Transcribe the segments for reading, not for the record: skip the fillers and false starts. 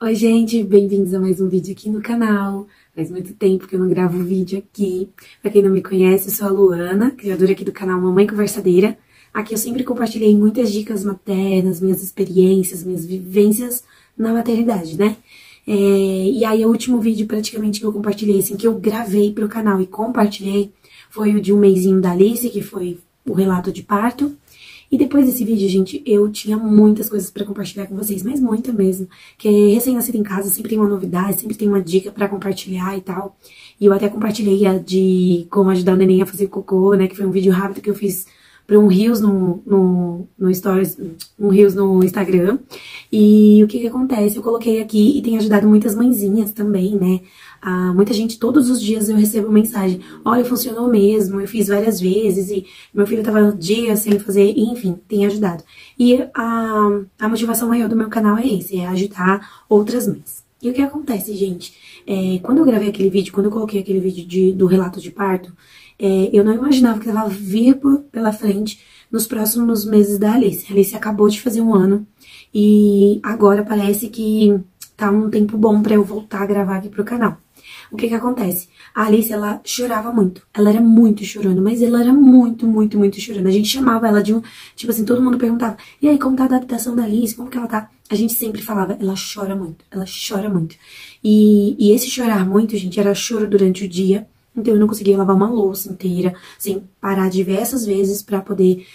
Oi, gente, bem-vindos a mais um vídeo aqui no canal. Faz muito tempo que eu não gravo vídeo aqui. Pra quem não me conhece, eu sou a Luana, criadora aqui do canal Mamãe Conversadeira. Aqui eu sempre compartilhei muitas dicas maternas, minhas experiências, minhas vivências na maternidade, né? E aí o último vídeo praticamente que eu compartilhei, assim, que eu gravei pro canal e compartilhei, foi o de um mesinho da Alice, que foi o relato de parto. E depois desse vídeo, gente, eu tinha muitas coisas pra compartilhar com vocês, mas muita mesmo. Que recém-nascido em casa sempre tem uma novidade, sempre tem uma dica pra compartilhar e tal. E eu até compartilhei a de como ajudar o neném a fazer cocô, né? Que foi um vídeo rápido que eu fiz pra um Reels no Stories, um Reels no Instagram. E o que acontece? Eu coloquei aqui e tem ajudado muitas mãezinhas também, né? Muita gente, todos os dias eu recebo mensagem: olha, funcionou mesmo, eu fiz várias vezes e meu filho tava dias sem fazer, enfim, tem ajudado. E a motivação maior do meu canal é esse, é ajudar outras mães. E o que acontece, gente? Quando eu gravei aquele vídeo, quando eu coloquei aquele vídeo do relato de parto, eu não imaginava que tava vir pela frente nos próximos meses da Alice. A Alice acabou de fazer 1 ano e agora parece que tá um tempo bom pra eu voltar a gravar aqui pro canal. O que acontece? A Alice, ela chorava muito. Ela era muito chorona, mas ela era muito, muito, muito chorona. A gente chamava ela de um... Tipo assim, todo mundo perguntava: e aí, como tá a adaptação da Alice? Como que ela tá? A gente sempre falava: ela chora muito, ela chora muito. E esse chorar muito, gente, era choro durante o dia. Então eu não conseguia lavar uma louça inteira, sem parar diversas vezes pra poder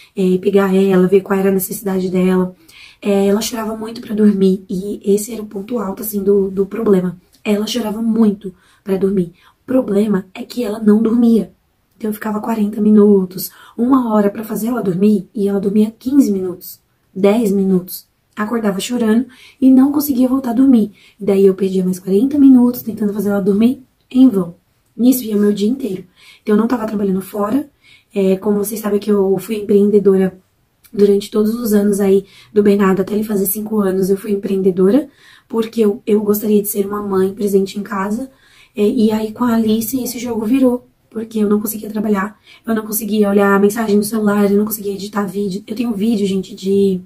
pegar ela, ver qual era a necessidade dela. Ela chorava muito pra dormir, e esse era o ponto alto, assim, do problema. Ela chorava muito pra dormir. O problema é que ela não dormia. Então eu ficava 40 minutos, 1 hora pra fazer ela dormir, e ela dormia 15 minutos, 10 minutos. Acordava chorando e não conseguia voltar a dormir. E daí eu perdia mais 40 minutos tentando fazer ela dormir em vão. Nisso ia o meu dia inteiro. Então eu não tava trabalhando fora. Como vocês sabem que eu fui empreendedora durante todos os anos aí do Bernardo, até ele fazer 5 anos, eu fui empreendedora, porque eu gostaria de ser uma mãe presente em casa. E aí com a Alice esse jogo virou, porque eu não conseguia trabalhar, eu não conseguia olhar a mensagem no celular, eu não conseguia editar vídeo. Eu tenho vídeo, gente, de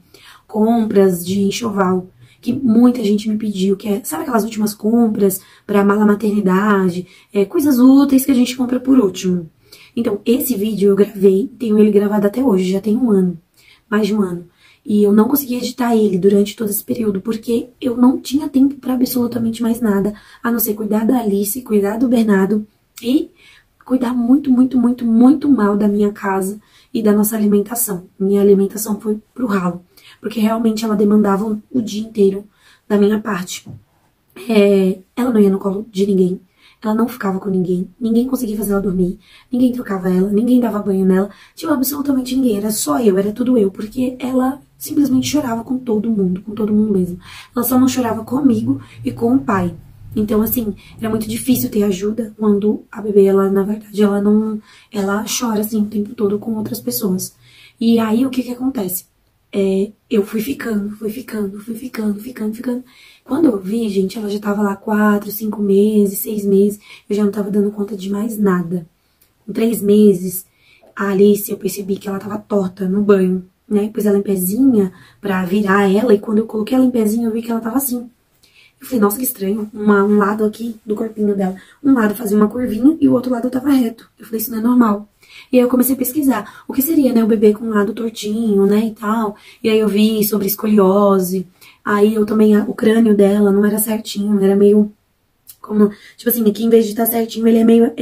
compras de enxoval, que muita gente me pediu, que sabe aquelas últimas compras pra mala maternidade, coisas úteis que a gente compra por último. Então, esse vídeo eu gravei, tenho ele gravado até hoje, já tem 1 ano, mais de 1 ano. E eu não consegui editar ele durante todo esse período, porque eu não tinha tempo pra absolutamente mais nada, a não ser cuidar da Alice, cuidar do Bernardo e cuidar muito, muito, muito, muito mal da minha casa e da nossa alimentação. Minha alimentação foi pro ralo, porque realmente ela demandava o dia inteiro da minha parte. Ela não ia no colo de ninguém, ela não ficava com ninguém, ninguém conseguia fazer ela dormir, ninguém trocava ela, ninguém dava banho nela, tipo, absolutamente ninguém, era só eu, era tudo eu, porque ela simplesmente chorava com todo mundo mesmo. Ela só não chorava comigo e com o pai. Então, assim, era muito difícil ter ajuda quando a bebê, ela, na verdade, ela chora, assim, o tempo todo com outras pessoas. E aí, o que acontece? Eu fui ficando. Quando eu vi, gente, ela já tava lá 4, 5 meses, 6 meses, eu já não tava dando conta de mais nada. Com 3 meses, a Alice, eu percebi que ela tava torta no banho, né? Pus ela em pezinha pra virar ela, e quando eu coloquei ela em pezinha, eu vi que ela tava assim. Eu falei: nossa, que estranho, um lado aqui do corpinho dela, um lado fazia uma curvinha e o outro lado tava reto. Eu falei: isso não é normal. E aí eu comecei a pesquisar o que seria, né, o bebê com um lado tortinho, né, e tal. E aí eu vi sobre escoliose. Aí eu também, o crânio dela não era certinho, era meio como, tipo assim, aqui em vez de estar certinho, ele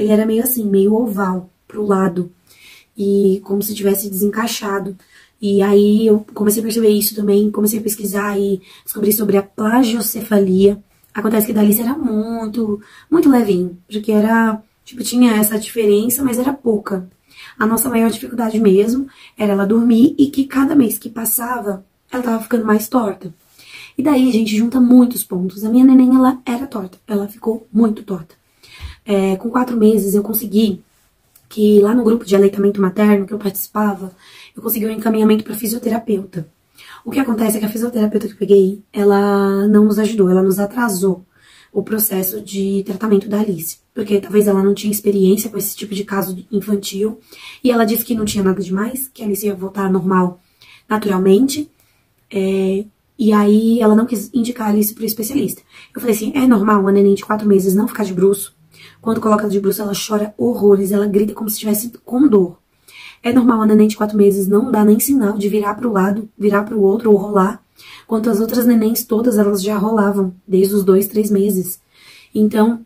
era meio assim, meio oval pro lado. E como se tivesse desencaixado. E aí eu comecei a perceber isso também, comecei a pesquisar e descobri sobre a plagiocefalia. Acontece que da Alice era muito, muito levinho, porque era, tipo, tinha essa diferença, mas era pouca. A nossa maior dificuldade mesmo era ela dormir, e que cada mês que passava, ela tava ficando mais torta. E daí a gente junta muitos pontos. A minha neném, ela era torta, ela ficou muito torta. Com 4 meses eu consegui que lá no grupo de aleitamento materno que eu participava, eu consegui um encaminhamento para fisioterapeuta. O que acontece é que a fisioterapeuta que eu peguei, ela não nos ajudou, ela nos atrasou o processo de tratamento da Alice, porque talvez ela não tinha experiência com esse tipo de caso infantil, e ela disse que não tinha nada demais, que a Alice ia voltar normal naturalmente, E aí ela não quis indicar a Alice pro especialista. Eu falei assim, é normal uma neném de 4 meses não ficar de bruço? Quando coloca ela de bruço, ela chora horrores, ela grita como se estivesse com dor. É normal uma neném de 4 meses não dar nem sinal de virar pro lado, virar pro outro ou rolar, quanto as outras nenéns todas, elas já rolavam desde os 2, 3 meses. Então,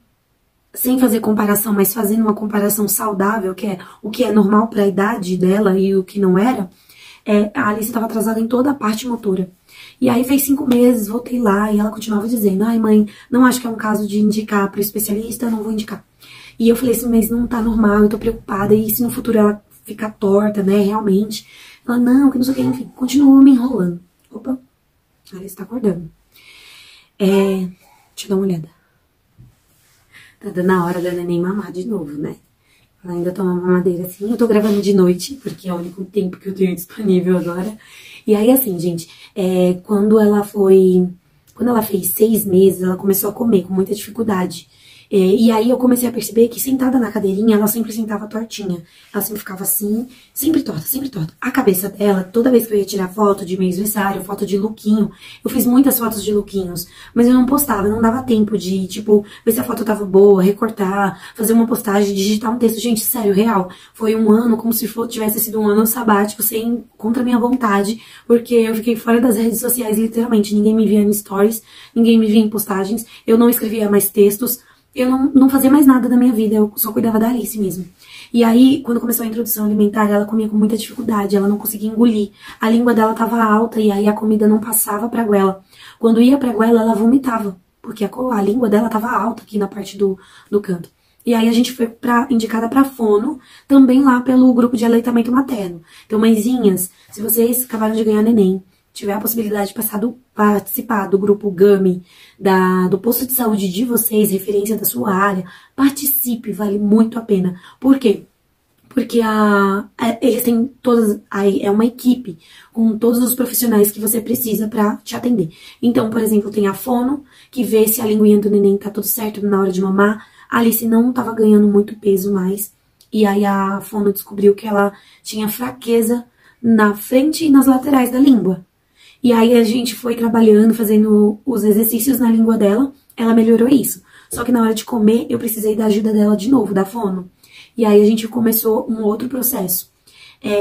sem fazer comparação, mas fazendo uma comparação saudável, que é o que é normal para a idade dela e o que não era, a Alice estava atrasada em toda a parte motora. E aí fez 5 meses, voltei lá e ela continuava dizendo, ai mãe, não acho que é um caso de indicar pro especialista, não vou indicar. E eu falei assim, mas não tá normal, eu tô preocupada, e se no futuro ela ficar torta, né, realmente? Ela, não, que não sei o que, enfim, continua me enrolando. Opa, a Alice tá acordando. Deixa eu dar uma olhada. Tá dando a hora da neném mamar de novo, né? Ela ainda toma mamadeira assim. Eu tô gravando de noite, porque é o único tempo que eu tenho disponível agora. E aí, assim, gente, quando ela fez 6 meses, ela começou a comer com muita dificuldade. E aí eu comecei a perceber que sentada na cadeirinha, ela sempre sentava tortinha. Ela sempre ficava assim, sempre torta, sempre torta. A cabeça dela, toda vez que eu ia tirar foto de mêsversário, foto de lookinho, eu fiz muitas fotos de lookinhos, mas eu não postava, não dava tempo de, tipo, ver se a foto tava boa, recortar, fazer uma postagem, digitar um texto. Gente, sério, real. Foi um ano como se tivesse sido um ano sabático, contra a minha vontade, porque eu fiquei fora das redes sociais, literalmente. Ninguém me via em stories, ninguém me via em postagens, eu não escrevia mais textos. Eu não fazia mais nada da minha vida, eu só cuidava da Alice mesmo. E aí, quando começou a introdução alimentar, ela comia com muita dificuldade, ela não conseguia engolir. A língua dela tava alta e aí a comida não passava pra goela. Quando ia pra goela, ela vomitava, porque a língua dela tava alta aqui na parte do canto. E aí a gente foi indicada pra fono, também lá pelo grupo de aleitamento materno. Então, mãezinhas, se vocês acabaram de ganhar neném, tiver a possibilidade de participar do grupo GAMI, do posto de saúde de vocês, referência da sua área, participe, vale muito a pena. Por quê? Porque eles têm é uma equipe com todos os profissionais que você precisa para te atender. Então, por exemplo, tem a fono, que vê se a linguinha do neném tá tudo certo na hora de mamar. A Alice não tava ganhando muito peso mais. E aí a fono descobriu que ela tinha fraqueza na frente e nas laterais da língua. E aí a gente foi trabalhando, fazendo os exercícios na língua dela, ela melhorou isso. Só que na hora de comer, eu precisei da ajuda dela de novo, da fono. E aí a gente começou um outro processo.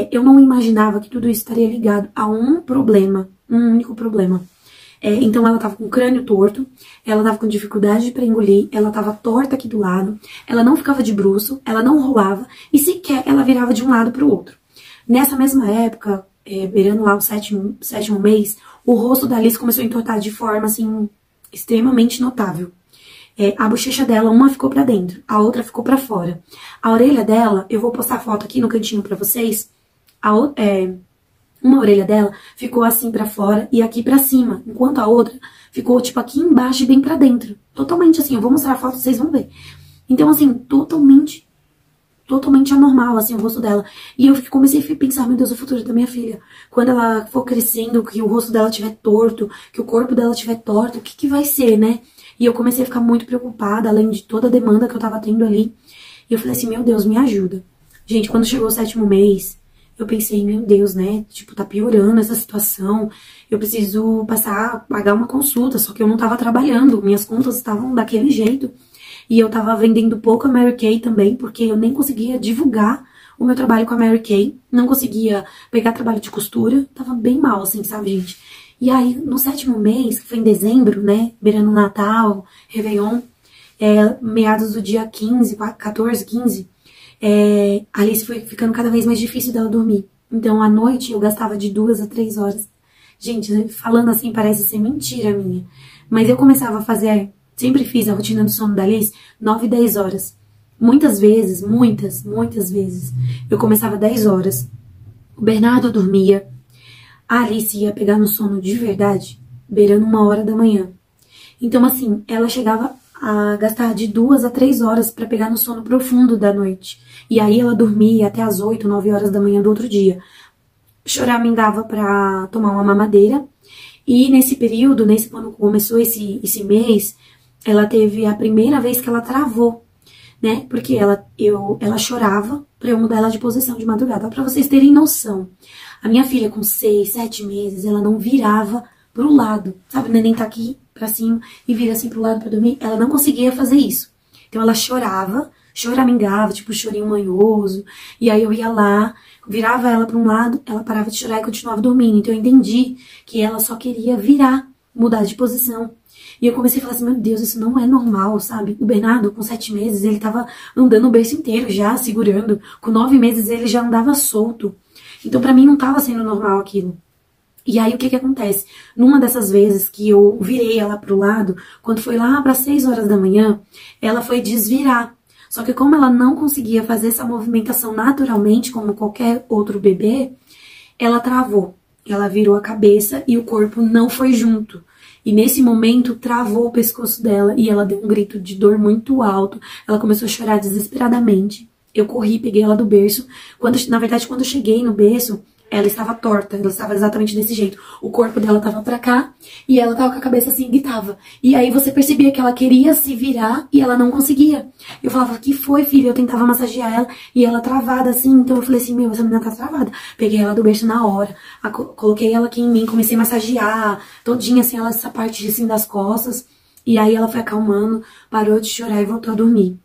Eu não imaginava que tudo isso estaria ligado a um problema, um único problema. Então ela tava com o crânio torto, ela tava com dificuldade para engolir, ela tava torta aqui do lado, ela não ficava de bruço, ela não rolava e sequer ela virava de um lado para o outro. Nessa mesma época, beirando lá o sétimo mês, o rosto da Alice começou a entortar de forma, assim, extremamente notável. A bochecha dela, uma ficou pra dentro, a outra ficou pra fora. A orelha dela, eu vou postar foto aqui no cantinho pra vocês, uma orelha dela ficou assim pra fora e aqui pra cima, enquanto a outra ficou, tipo, aqui embaixo e bem pra dentro. Totalmente assim, eu vou mostrar a foto, vocês vão ver. Então, assim, totalmente anormal, assim, o rosto dela. E eu comecei a pensar, meu Deus, o futuro da minha filha. Quando ela for crescendo, que o rosto dela estiver torto, que o corpo dela estiver torto, o que vai ser, né? E eu comecei a ficar muito preocupada, além de toda a demanda que eu tava tendo ali. E eu falei assim, meu Deus, me ajuda. Gente, quando chegou o 7º mês, eu pensei, meu Deus, né? Tipo, tá piorando essa situação. Eu preciso pagar uma consulta, só que eu não tava trabalhando. Minhas contas estavam daquele jeito. E eu tava vendendo pouco a Mary Kay também, porque eu nem conseguia divulgar o meu trabalho com a Mary Kay. Não conseguia pegar trabalho de costura. Tava bem mal, assim, sabe, gente? E aí, no 7º mês, que foi em dezembro, né? Beirando Natal, Réveillon, meados do dia 15, 14, 15, a Alice foi ficando cada vez mais difícil dela dormir. Então, à noite, eu gastava de 2 a 3 horas. Gente, falando assim, parece ser mentira minha. Mas eu começava a fazer... Sempre fiz a rotina do sono da Alice 9 e 10 horas. Muitas vezes, muitas vezes, eu começava 10 horas. O Bernardo dormia. A Alice ia pegar no sono de verdade, beirando 1h da manhã. Então, assim, ela chegava a gastar de 2 a 3 horas para pegar no sono profundo da noite. E aí ela dormia até as 8, 9 horas da manhã do outro dia. Choramingava para tomar uma mamadeira. E nesse período, quando começou esse mês, ela teve a primeira vez que ela travou, né? Porque ela chorava pra eu mudar ela de posição de madrugada. Pra vocês terem noção, a minha filha com 6, 7 meses, ela não virava pro lado, sabe? O neném tá aqui pra cima e vira assim pro lado pra dormir. Ela não conseguia fazer isso. Então ela chorava, choramingava, tipo chorinho manhoso. E aí eu ia lá, virava ela pra um lado, ela parava de chorar e continuava dormindo. Então eu entendi que ela só queria virar, mudar de posição. E eu comecei a falar assim, meu Deus, isso não é normal, sabe? O Bernardo, com 7 meses, ele tava andando o berço inteiro já, segurando. Com 9 meses, ele já andava solto. Então, pra mim, não tava sendo normal aquilo. E aí, o que que acontece? Numa dessas vezes que eu virei ela pro lado, quando foi lá para 6 horas da manhã, ela foi desvirar. Só que como ela não conseguia fazer essa movimentação naturalmente, como qualquer outro bebê, ela travou. Ela virou a cabeça e o corpo não foi junto. E nesse momento, travou o pescoço dela e ela deu um grito de dor muito alto. Ela começou a chorar desesperadamente. Eu corri, peguei ela do berço. Na verdade, quando eu cheguei no berço, ela estava torta, ela estava exatamente desse jeito. O corpo dela estava pra cá e ela estava com a cabeça assim e gritava. E aí você percebia que ela queria se virar e ela não conseguia. Eu falava, que foi, filha? Eu tentava massagear ela e ela travada assim. Então eu falei assim, meu, essa menina tá travada. Peguei ela do berço na hora, coloquei ela aqui em mim, comecei a massagear todinha assim, essa parte assim das costas. E aí ela foi acalmando, parou de chorar e voltou a dormir.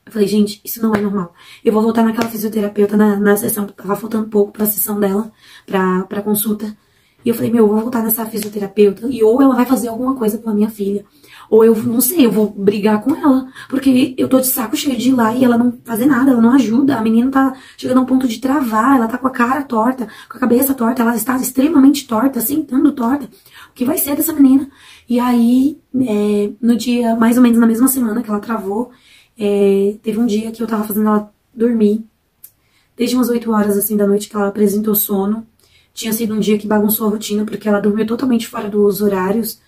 Eu falei, gente, isso não é normal. Eu vou voltar naquela fisioterapeuta na sessão, tava faltando pouco pra sessão dela, pra consulta. E eu falei, meu, eu vou voltar nessa fisioterapeuta e ou ela vai fazer alguma coisa pela minha filha, ou eu, não sei, eu vou brigar com ela, porque eu tô de saco cheio de ir lá e ela não fazer nada, ela não ajuda. A menina tá chegando a um ponto de travar, ela tá com a cara torta, com a cabeça torta, ela está extremamente torta, sentando torta. O que vai ser dessa menina? E aí, no dia, mais ou menos na mesma semana que ela travou, teve um dia que eu tava fazendo ela dormir, desde umas 8 horas assim da noite que ela apresentou sono. Tinha sido um dia que bagunçou a rotina, porque ela dormiu totalmente fora dos horários.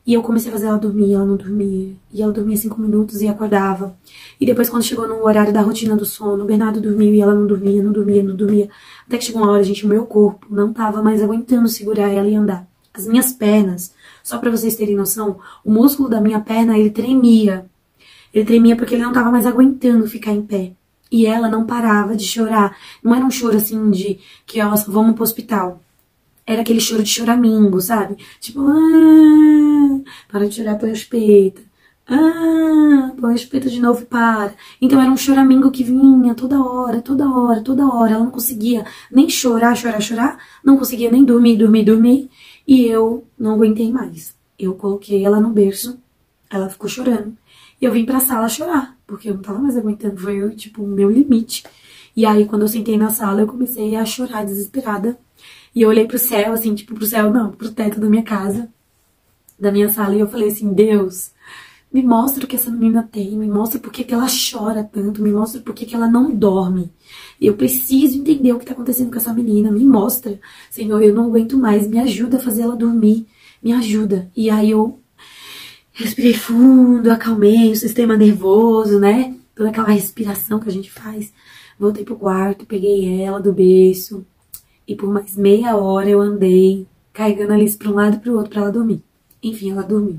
E eu comecei a fazer ela dormir, ela não dormia. E ela dormia 5 minutos e acordava. E depois, quando chegou no horário da rotina do sono, o Bernardo dormiu e ela não dormia, não dormia, não dormia. Até que chegou uma hora, gente, o meu corpo não tava mais aguentando segurar ela e andar. As minhas pernas, só pra vocês terem noção, o músculo da minha perna, ele tremia. Ele tremia porque ele não tava mais aguentando ficar em pé. E ela não parava de chorar. Não era um choro assim de que, ó, vamos pro hospital. Era aquele choro de choramingo, sabe? Tipo, para de chorar, põe a chupeta. Põe a chupeta de novo e para. Então era um choramingo que vinha toda hora, toda hora, toda hora. Ela não conseguia nem chorar, chorar, chorar. Não conseguia nem dormir, dormir, dormir. E eu não aguentei mais. Eu coloquei ela no berço. Ela ficou chorando. E eu vim pra sala chorar, porque eu não tava mais aguentando, foi, tipo, o meu limite. E aí, quando eu sentei na sala, eu comecei a chorar desesperada. E eu olhei pro céu, assim, tipo, pro céu não, pro teto da minha casa, da minha sala, e eu falei assim, Deus, me mostra o que essa menina tem, me mostra por que que ela chora tanto, me mostra por que que ela não dorme. Eu preciso entender o que tá acontecendo com essa menina, me mostra. Senhor, eu não aguento mais, me ajuda a fazer ela dormir, me ajuda. E aí eu respirei fundo, acalmei o sistema nervoso, né? Toda aquela respiração que a gente faz. Voltei pro quarto, peguei ela do berço. E por mais meia hora eu andei, carregando a Alice pra um lado e pro outro pra ela dormir. Enfim, ela dormiu.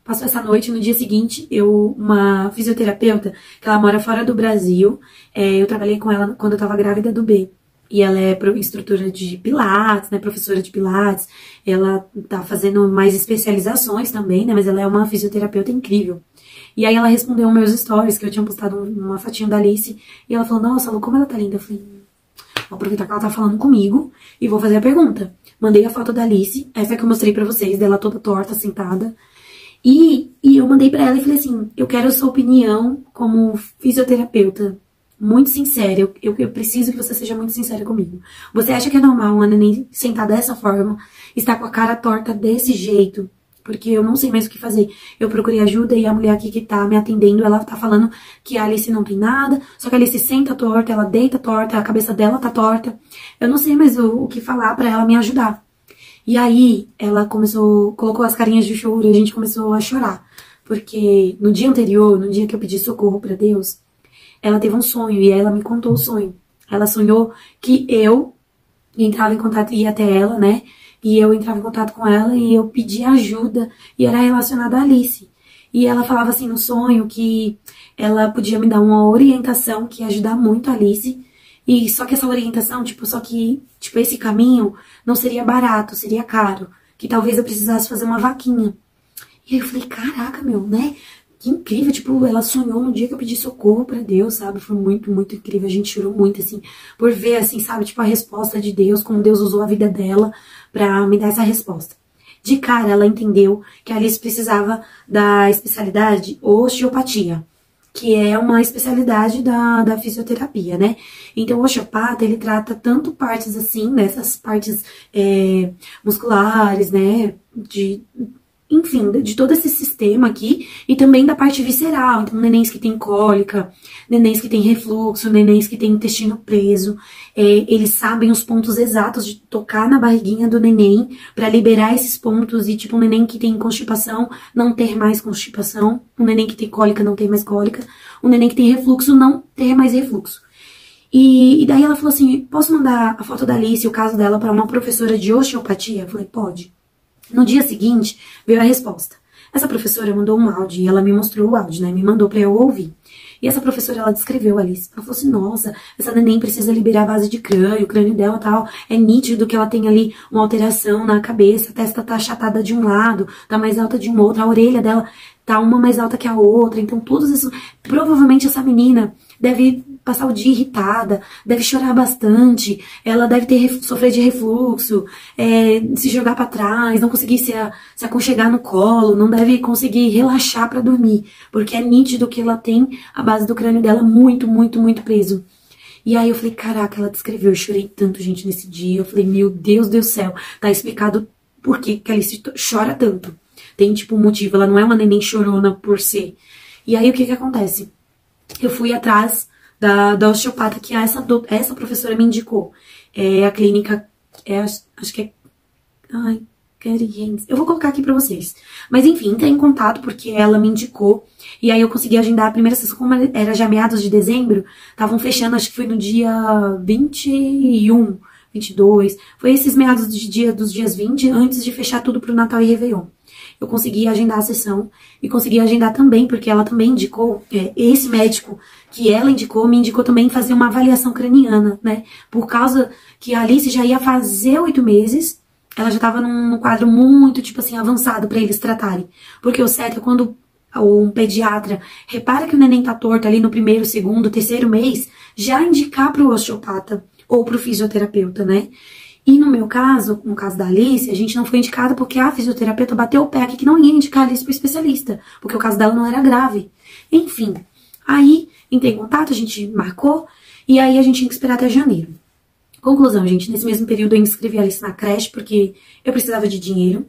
Passou essa noite, no dia seguinte, uma fisioterapeuta, que ela mora fora do Brasil, eu trabalhei com ela quando eu tava grávida do B. E ela é instrutora de pilates, né, professora de pilates. Ela tá fazendo mais especializações também, né, mas ela é uma fisioterapeuta incrível. E aí ela respondeu meus stories, que eu tinha postado uma fotinho da Alice, e ela falou, nossa, Lu, como ela tá linda. Eu falei, vou aproveitar que ela tá falando comigo e vou fazer a pergunta. Mandei a foto da Alice, essa que eu mostrei pra vocês, dela toda torta, sentada. E eu mandei pra ela e falei assim, eu quero a sua opinião como fisioterapeuta. Muito sincera, eu preciso que você seja muito sincera comigo. Você acha que é normal uma neném sentar dessa forma, estar com a cara torta desse jeito? Porque eu não sei mais o que fazer. Eu procurei ajuda e a mulher aqui que tá me atendendo, ela tá falando que a Alice não tem nada, só que a Alice senta torta, ela deita torta, a cabeça dela tá torta. Eu não sei mais o que falar pra ela me ajudar. E aí, ela colocou as carinhas de choro e a gente começou a chorar. Porque no dia anterior, no dia que eu pedi socorro pra Deus, ela teve um sonho e ela me contou o sonho. Ela sonhou que eu entrava em contato, ia até ela, né? E eu entrava em contato com ela e eu pedia ajuda e era relacionada a Alice. E ela falava assim no sonho que ela podia me dar uma orientação que ia ajudar muito a Alice. E só que essa orientação, tipo, esse caminho não seria barato, seria caro. Que talvez eu precisasse fazer uma vaquinha. E aí eu falei, caraca, meu, né? Que incrível, tipo, ela sonhou no dia que eu pedi socorro pra Deus, sabe? Foi muito, muito incrível, a gente chorou muito, assim, por ver, assim, sabe, tipo, a resposta de Deus, como Deus usou a vida dela pra me dar essa resposta. De cara, ela entendeu que a Alice precisava da especialidade osteopatia, que é uma especialidade da fisioterapia, né? Então, o osteopata, ele trata tanto partes, assim, dessas partes musculares, né, enfim, de todo esse sistema aqui, e também da parte visceral. Então, nenéns que tem cólica, nenéns que tem refluxo, nenéns que tem intestino preso, eles sabem os pontos exatos de tocar na barriguinha do neném para liberar esses pontos e, tipo, um neném que tem constipação não ter mais constipação, um neném que tem cólica não ter mais cólica, um neném que tem refluxo não ter mais refluxo. E daí ela falou assim, posso mandar a foto da Alice e o caso dela para uma professora de osteopatia? Eu falei, pode. No dia seguinte, veio a resposta. Essa professora mandou um áudio e ela me mostrou o áudio, né? Me mandou pra eu ouvir. E essa professora, ela descreveu a Alice. Ela falou assim, nossa, essa neném precisa liberar a base de crânio, o crânio dela tal. É nítido que ela tem ali uma alteração na cabeça, a testa tá achatada de um lado, tá mais alta de um outro, a orelha dela tá uma mais alta que a outra. Então, todos isso... Provavelmente essa menina deve passar o dia irritada, deve chorar bastante, ela deve sofrer de refluxo, se jogar pra trás, não conseguir se aconchegar no colo, não deve conseguir relaxar pra dormir, porque é nítido que ela tem a base do crânio dela muito, muito, muito preso. E aí eu falei, caraca, ela descreveu, eu chorei tanto, gente, nesse dia, eu falei, meu Deus do céu, tá explicado por que ela chora tanto. Tem, tipo, um motivo, ela não é uma neném chorona por ser. E aí o que acontece? Eu fui atrás da osteopata que essa professora me indicou. A clínica, acho que é... Ai, Cariense. Eu vou colocar aqui pra vocês. Mas enfim, entrei em contato porque ela me indicou. E aí eu consegui agendar a primeira sessão, como era já meados de dezembro. Estavam fechando, acho que foi no dia 21, 22. Foi esses meados dos dias 20, antes de fechar tudo pro Natal e Réveillon. Eu consegui agendar a sessão e consegui agendar também, porque ela também indicou, esse médico que ela indicou, me indicou também fazer uma avaliação craniana, né? Por causa que a Alice já ia fazer 8 meses, ela já tava num quadro muito, tipo assim, avançado pra eles tratarem. Porque o certo é quando um pediatra repara que o neném tá torto ali no primeiro, segundo, terceiro mês, já indicar pro osteopata ou pro fisioterapeuta, né? E no meu caso, no caso da Alice, a gente não foi indicada porque a fisioterapeuta bateu o pé aqui que não ia indicar a Alice pro especialista, porque o caso dela não era grave. Enfim, aí entrei em contato, a gente marcou, e aí a gente tinha que esperar até janeiro. Conclusão, gente, nesse mesmo período eu inscrevi a Alice na creche porque eu precisava de dinheiro,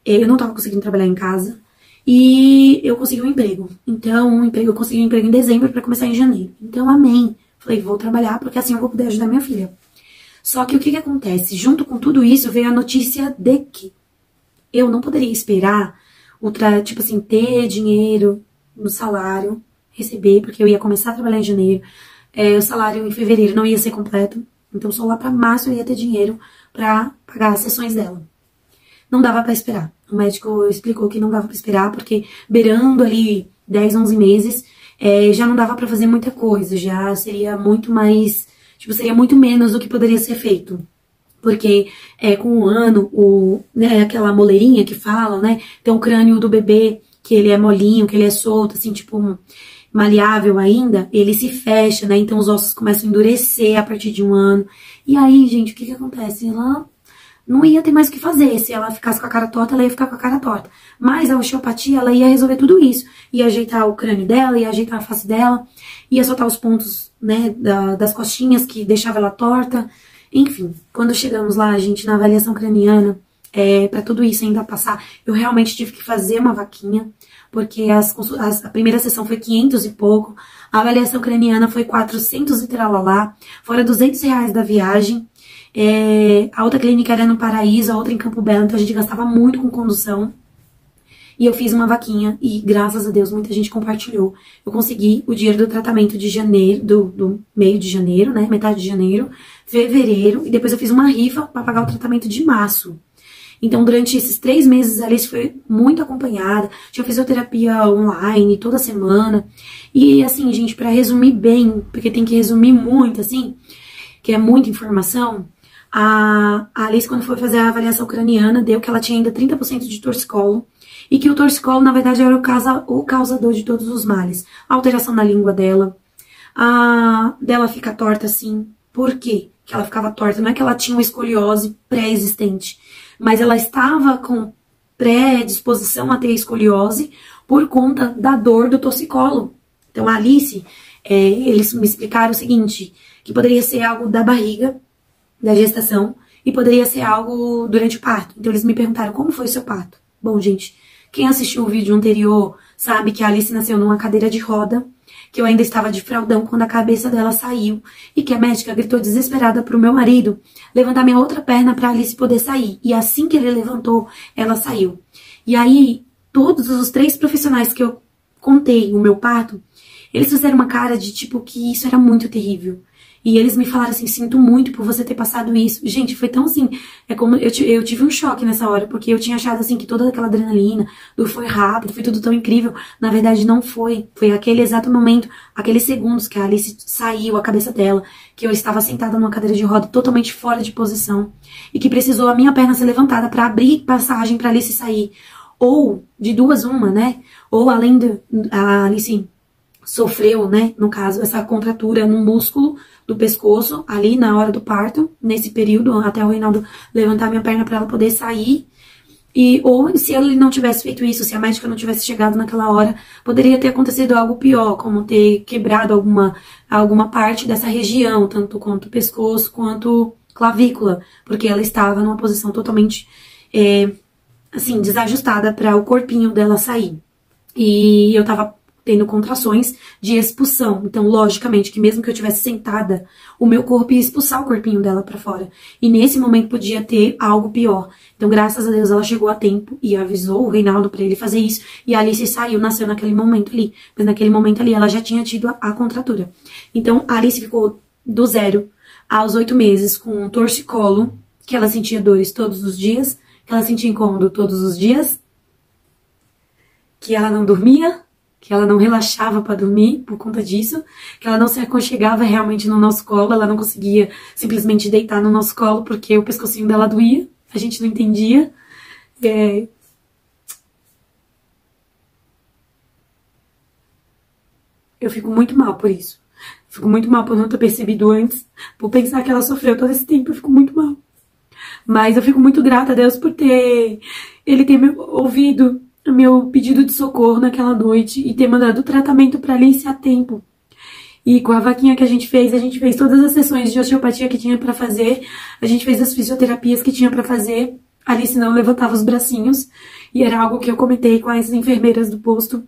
eu não tava conseguindo trabalhar em casa, e eu consegui um emprego. Então, eu consegui um emprego em dezembro para começar em janeiro. Então, amém. Falei, vou trabalhar porque assim eu vou poder ajudar minha filha. Só que o que acontece? Junto com tudo isso veio a notícia de que eu não poderia esperar, tipo assim, ter dinheiro no salário, receber, porque eu ia começar a trabalhar em janeiro. O salário em fevereiro não ia ser completo, então só lá pra março eu ia ter dinheiro pra pagar as sessões dela. Não dava pra esperar. O médico explicou que não dava pra esperar, porque beirando ali 10, 11 meses, já não dava pra fazer muita coisa, já seria muito mais... Tipo, seria muito menos do que poderia ser feito. Porque com um ano, né, aquela moleirinha que falam, né? Tem o crânio do bebê, que ele é molinho, que ele é solto, assim, tipo, maleável ainda, ele se fecha, né? Então os ossos começam a endurecer a partir de um ano. E aí, gente, o que acontece? Ela não ia ter mais o que fazer. Se ela ficasse com a cara torta, ela ia ficar com a cara torta. Mas a osteopatia, ela ia resolver tudo isso. Ia ajeitar o crânio dela, ia ajeitar a face dela, ia soltar os pontos, né, das costinhas que deixava ela torta. Enfim, quando chegamos lá, gente, na avaliação craniana, pra tudo isso ainda passar, eu realmente tive que fazer uma vaquinha, porque a primeira sessão foi 500 e pouco, a avaliação craniana foi 400 e tralalá, fora R$200 da viagem. A outra clínica era no Paraíso, a outra em Campo Belo, então a gente gastava muito com condução. E eu fiz uma vaquinha e, graças a Deus, muita gente compartilhou. Eu consegui o dinheiro do tratamento de janeiro, do meio de janeiro, né, metade de janeiro, fevereiro, e depois eu fiz uma rifa para pagar o tratamento de março. Então, durante esses 3 meses, a Alice foi muito acompanhada, tinha fisioterapia online toda semana. E, assim, gente, para resumir bem, porque tem que resumir muito, assim, que é muita informação, a Alice, quando foi fazer a avaliação craniana, deu que ela tinha ainda 30% de torcicolo, e que o torcicolo, na verdade, era o causador de todos os males. A alteração na língua dela, dela ficar torta assim. Por quê que ela ficava torta? Não é que ela tinha uma escoliose pré-existente, mas ela estava com predisposição a ter escoliose por conta da dor do torcicolo. Então, a Alice, eles me explicaram o seguinte, que poderia ser algo da barriga, da gestação, e poderia ser algo durante o parto. Então, eles me perguntaram, como foi o seu parto? Bom, gente, quem assistiu o vídeo anterior sabe que a Alice nasceu numa cadeira de roda, que eu ainda estava de fraldão quando a cabeça dela saiu, e que a médica gritou desesperada pro meu marido levantar minha outra perna pra Alice poder sair. E assim que ele levantou, ela saiu. E aí, todos os 3 profissionais que eu contei o meu parto, eles fizeram uma cara de tipo que isso era muito terrível. E eles me falaram assim, sinto muito por você ter passado isso. Gente, foi tão assim, é como eu tive um choque nessa hora, porque eu tinha achado assim que toda aquela adrenalina, foi rápido, foi tudo tão incrível. Na verdade não foi. Foi aquele exato momento, aqueles segundos que a Alice saiu, a cabeça dela, que eu estava sentada numa cadeira de roda totalmente fora de posição, e que precisou a minha perna ser levantada para abrir passagem para Alice sair. Ou, de duas uma, né? Ou além a Alice sofreu, né, no caso, essa contratura no músculo do pescoço, ali na hora do parto, nesse período, até o Reinaldo levantar minha perna para ela poder sair. Ou se ele não tivesse feito isso, se a médica não tivesse chegado naquela hora, poderia ter acontecido algo pior, como ter quebrado alguma parte dessa região, tanto quanto pescoço, quanto clavícula, porque ela estava numa posição totalmente, assim, desajustada para o corpinho dela sair. E eu tava tendo contrações de expulsão. Então, logicamente, que mesmo que eu estivesse sentada, o meu corpo ia expulsar o corpinho dela pra fora. E nesse momento podia ter algo pior. Então, graças a Deus, ela chegou a tempo e avisou o Reinaldo pra ele fazer isso. E a Alice saiu, nasceu naquele momento ali. Mas naquele momento ali, ela já tinha tido a contratura. Então, a Alice ficou do 0 aos 8 meses com um torcicolo, que ela sentia dores todos os dias, que ela sentia incômodo todos os dias, que ela não dormia, que ela não relaxava para dormir por conta disso, que ela não se aconchegava realmente no nosso colo, ela não conseguia simplesmente deitar no nosso colo porque o pescocinho dela doía, a gente não entendia. Eu fico muito mal por isso. Fico muito mal por não ter percebido antes, por pensar que ela sofreu todo esse tempo, eu fico muito mal. Mas eu fico muito grata a Deus por ele ter me ouvido meu pedido de socorro naquela noite e ter mandado o tratamento pra Alice a tempo. E com a vaquinha que a gente fez todas as sessões de osteopatia que tinha pra fazer, a gente fez as fisioterapias que tinha pra fazer. A Alice não levantava os bracinhos, e era algo que eu comentei com as enfermeiras do posto.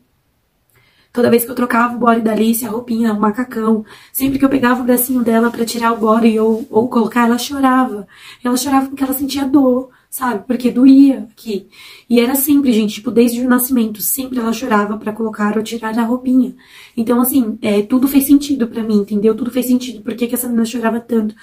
Toda vez que eu trocava o body da Alice, a roupinha, o macacão, sempre que eu pegava o bracinho dela pra tirar o body ou colocar, ela chorava. Ela chorava porque ela sentia dor, sabe? Porque doía aqui. E era sempre, gente, tipo, desde o nascimento, sempre ela chorava pra colocar ou tirar a roupinha. Então, assim, tudo fez sentido pra mim, entendeu? Tudo fez sentido. Por que essa menina chorava tanto?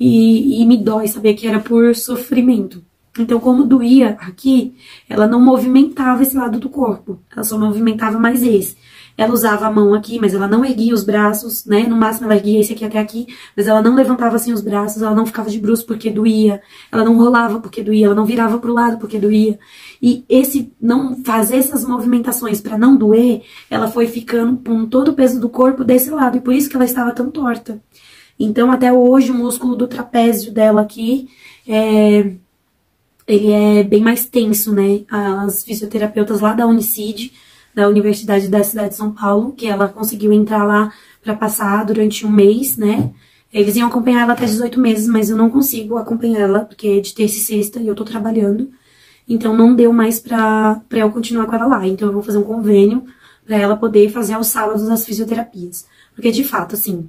E me dói saber que era por sofrimento. Então, como doía aqui, ela não movimentava esse lado do corpo. Ela só movimentava mais esse. Ela usava a mão aqui, mas ela não erguia os braços, né? No máximo ela erguia esse aqui até aqui, mas ela não levantava assim os braços, ela não ficava de bruços porque doía, ela não rolava porque doía, ela não virava pro lado porque doía. E esse não fazer essas movimentações para não doer, ela foi ficando com todo o peso do corpo desse lado, e por isso que ela estava tão torta. Então, até hoje, o músculo do trapézio dela aqui, ele é bem mais tenso, né? As fisioterapeutas lá da Unicid, da Universidade da Cidade de São Paulo, que ela conseguiu entrar lá para passar durante um mês, né? Eles iam acompanhar ela até 18 meses, mas eu não consigo acompanhar ela, porque é de terça e sexta e eu tô trabalhando. Então não deu mais pra eu continuar com ela lá. Então eu vou fazer um convênio pra ela poder fazer aos sábados as fisioterapias. Porque de fato, assim,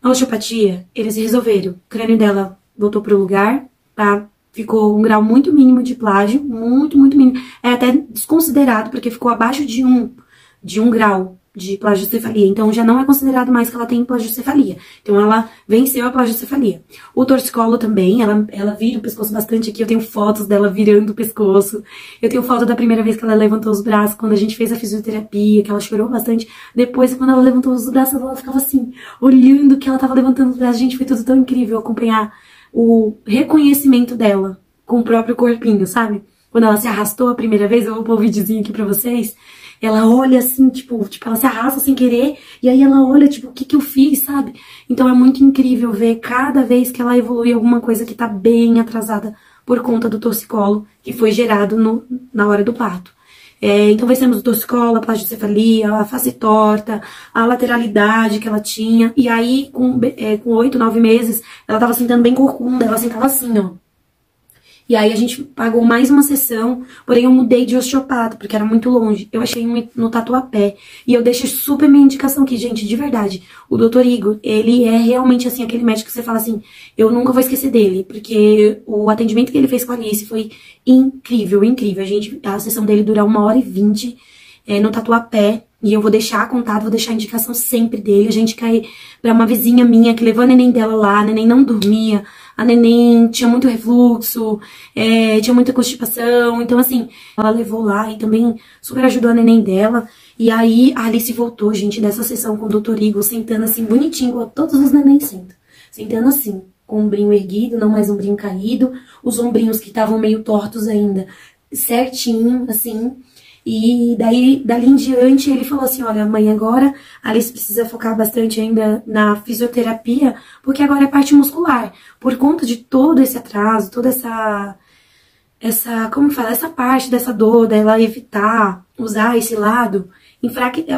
na osteopatia, eles resolveram. O crânio dela voltou pro lugar, tá? Ficou um grau muito mínimo de plágio, muito, muito mínimo. É até desconsiderado, porque ficou abaixo de um grau de plagiocefalia, então já não é considerado mais que ela tem plagiocefalia. Então ela venceu a plagiocefalia. O torcicolo também, ela vira o pescoço bastante aqui, eu tenho fotos dela virando o pescoço. Eu tenho foto da primeira vez que ela levantou os braços, quando a gente fez a fisioterapia, que ela chorou bastante. Depois, quando ela levantou os braços, ela ficava assim, olhando que ela tava levantando os braços. Gente, foi tudo tão incrível acompanhar o reconhecimento dela com o próprio corpinho, sabe? Quando ela se arrastou a primeira vez, eu vou pôr um videozinho aqui pra vocês. Ela olha assim, tipo, ela se arrasta sem querer, e aí ela olha, tipo, o que que eu fiz, sabe? Então é muito incrível ver cada vez que ela evolui alguma coisa que tá bem atrasada por conta do torcicolo que foi gerado na hora do parto. Então vencemos o torcicolo, a plagiocefalia, a face torta, a lateralidade que ela tinha, e aí com 8, 9 meses, ela tava sentando bem corcunda, ela sentava assim, ó. E aí a gente pagou mais uma sessão, porém eu mudei de osteopata, porque era muito longe. Eu achei um no Tatuapé. E eu deixo super minha indicação aqui, gente, de verdade. O Dr. Igor, ele é realmente, assim, aquele médico que você fala assim, eu nunca vou esquecer dele, porque o atendimento que ele fez com a Alice foi incrível, incrível. A sessão dele dura 1h20 no Tatuapé. E eu vou deixar contato, vou deixar a indicação sempre dele. A gente cai pra uma vizinha minha que levou a neném dela lá, a neném não dormia, a neném tinha muito refluxo, tinha muita constipação. Então, assim, ela levou lá e também super ajudou a neném dela. E aí a Alice voltou, gente, dessa sessão com o Dr. Igor, sentando assim, bonitinho, igual todos os nenéns sentam. Sentando assim, com o ombrinho erguido, não mais o ombrinho caído, os ombrinhos que estavam meio tortos ainda, certinho, assim. E daí, dali em diante, ele falou assim, olha, mãe, agora a Alice precisa focar bastante ainda na fisioterapia, porque agora é parte muscular. Por conta de todo esse atraso, toda como fala, essa parte dessa dor, dela evitar usar esse lado,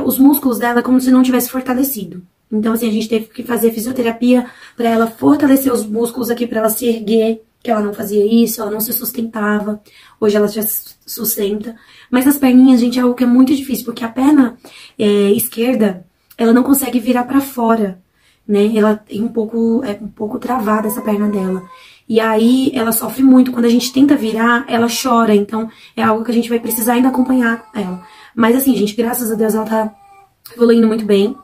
os músculos dela é como se não tivesse fortalecido. Então, assim, a gente teve que fazer fisioterapia para ela fortalecer os músculos aqui, para ela se erguer, que ela não fazia isso, ela não se sustentava. Hoje ela já se sustenta. Mas as perninhas, gente, é algo que é muito difícil, porque a perna esquerda, ela não consegue virar pra fora, né? Ela tem um pouco travada essa perna dela. E aí ela sofre muito. Quando a gente tenta virar, ela chora. Então é algo que a gente vai precisar ainda acompanhar ela. Mas assim, gente, graças a Deus ela tá evoluindo muito bem.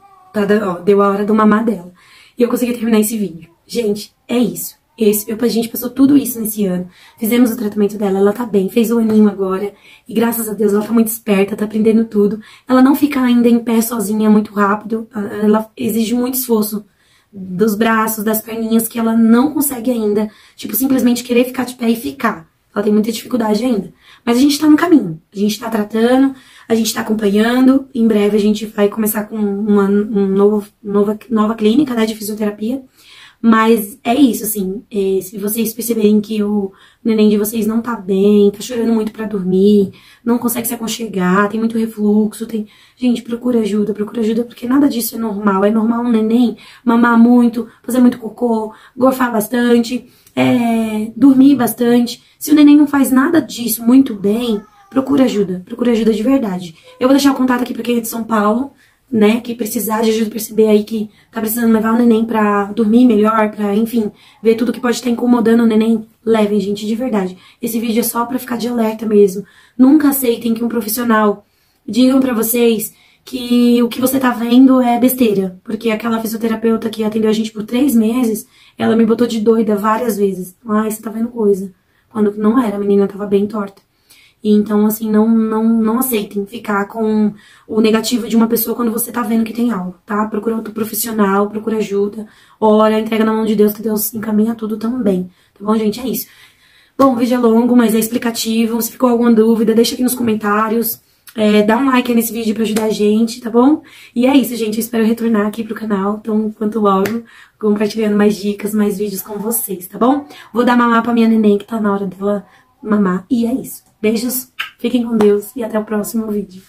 Deu a hora do mamar dela. E eu consegui terminar esse vídeo. Gente, é isso. A gente passou tudo isso nesse ano. Fizemos o tratamento dela, ela tá bem, fez o aninho agora. E graças a Deus ela tá muito esperta, tá aprendendo tudo. Ela não fica ainda em pé sozinha muito rápido. Ela exige muito esforço dos braços, das perninhas, que ela não consegue ainda, tipo, simplesmente querer ficar de pé e ficar. Ela tem muita dificuldade ainda. Mas a gente tá no caminho. A gente tá tratando, a gente tá acompanhando. Em breve a gente vai começar com uma nova clínica, né, de fisioterapia. Mas é isso, assim, se vocês perceberem que o neném de vocês não tá bem, tá chorando muito pra dormir, não consegue se aconchegar, tem muito refluxo, gente, procura ajuda, porque nada disso é normal. É normal um neném mamar muito, fazer muito cocô, gorfar bastante, dormir bastante. Se o neném não faz nada disso muito bem, procura ajuda de verdade. Eu vou deixar o contato aqui pra quem é de São Paulo, né, que precisar de ajuda, perceber aí que tá precisando levar o neném pra dormir melhor, pra, enfim, ver tudo que pode estar incomodando o neném, levem, gente, de verdade. Esse vídeo é só pra ficar de alerta mesmo. Nunca aceitem que um profissional diga pra vocês que o que você tá vendo é besteira, porque aquela fisioterapeuta que atendeu a gente por 3 meses, ela me botou de doida várias vezes. Ai, você tá vendo coisa. Quando não era, a menina tava bem torta. Então, assim, não aceitem ficar com o negativo de uma pessoa quando você tá vendo que tem algo, tá? Procura outro profissional, procura ajuda, ora, entrega na mão de Deus, que Deus encaminha tudo também, tá bom, gente? É isso. Bom, o vídeo é longo, mas é explicativo. Se ficou alguma dúvida, deixa aqui nos comentários. Dá um like aí nesse vídeo pra ajudar a gente, tá bom? E é isso, gente. Eu espero retornar aqui pro canal, então, quanto logo, compartilhando mais dicas, mais vídeos com vocês, tá bom? Vou dar mamar pra minha neném, que tá na hora dela mamar. E é isso. Beijos, fiquem com Deus e até o próximo vídeo.